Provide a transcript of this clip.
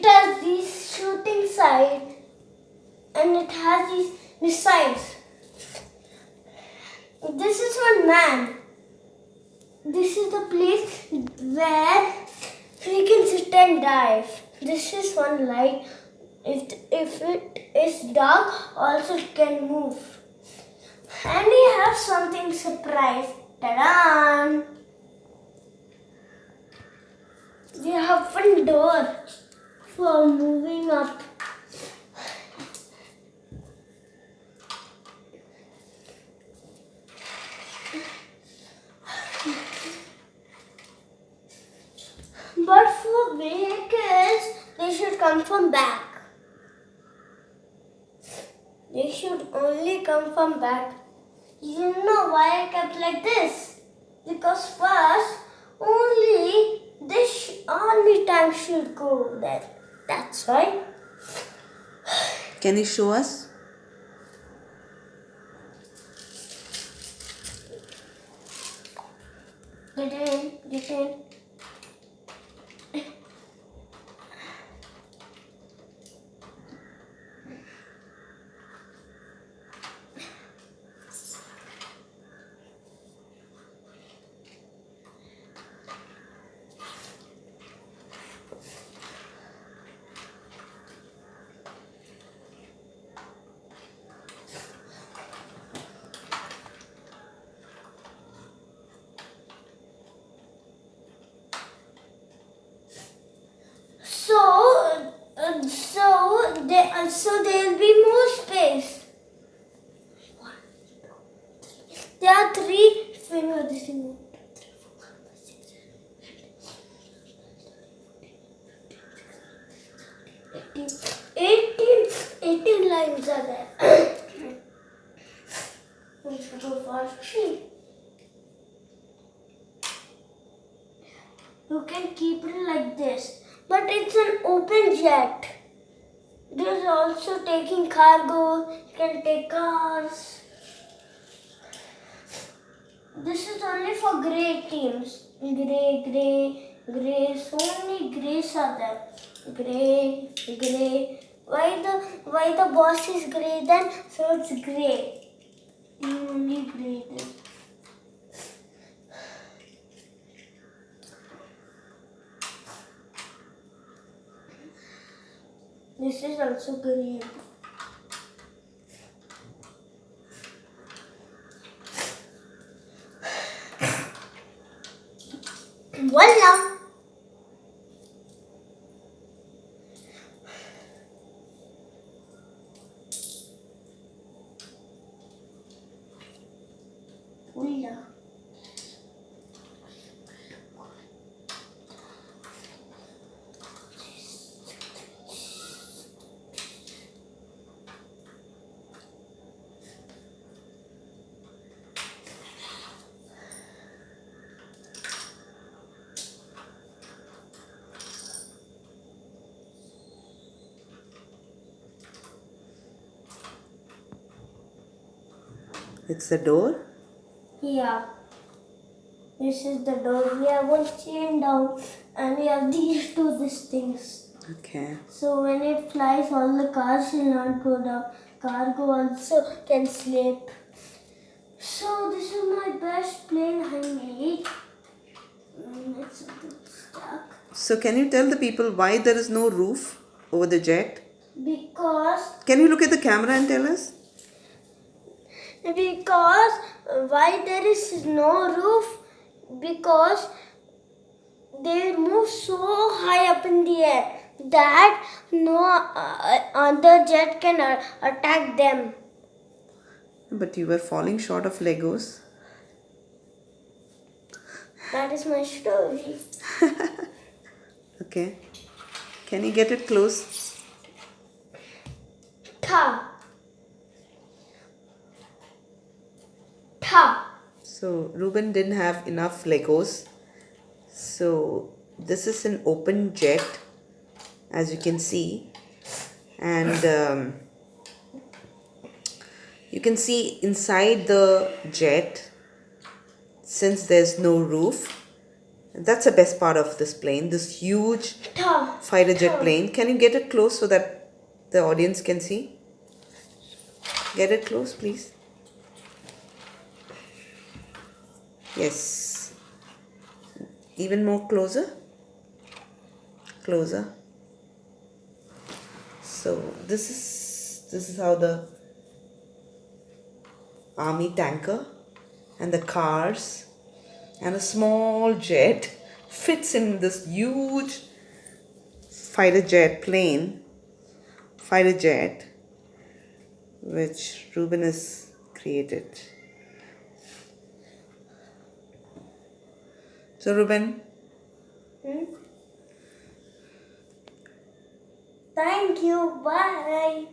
it has these shooting sides and it has these missiles. This is one man. This is the place where we can sit and dive. This is one light. If it is dark, also it can move. And we have something surprise. Ta-da! We have one door for moving up. But for vehicles, they should come from back. They should only come from back. You know why I kept like this? Because first, only this army tank should go there. That's why. Can you show us? Get in, get in. So there will be more space. There are 3 fingers. 18 lines are there. We should go for 3. You can keep it like this, but it's an open jet. This is also taking cargo. You can take cars. This is only for grey teams. Grey. So many greys are there. Grey. Why the boss is grey then? So it's grey. Only grey then. This is also green. Voila! Voila! It's the door? Yeah. This is the door. We have one chain down and we have these things. Okay. So when it flies, all the cars will not go down. Cargo also can slip. So this is my best plane I made. It's a bit stuck. So can you tell the people why there is no roof over the jet? Because Can you look at the camera and tell us? why there is no roof? Because they move so high up in the air that no other jet can attack them. But you were falling short of Legos. That is my story. Okay. Can you get it close? Ta. So Reuben didn't have enough Legos. So this is an open jet, as you can see. And you can see inside the jet, since there's no roof, That's the best part of this plane, this huge fighter jet plane. Can you get it close so that the audience can see? Get it close, please. Yes. Even more closer. Closer. So this is how the army tanker and the cars and a small jet fits in this huge fighter jet, which Reuben has created. So Reuben, Thank you. Bye.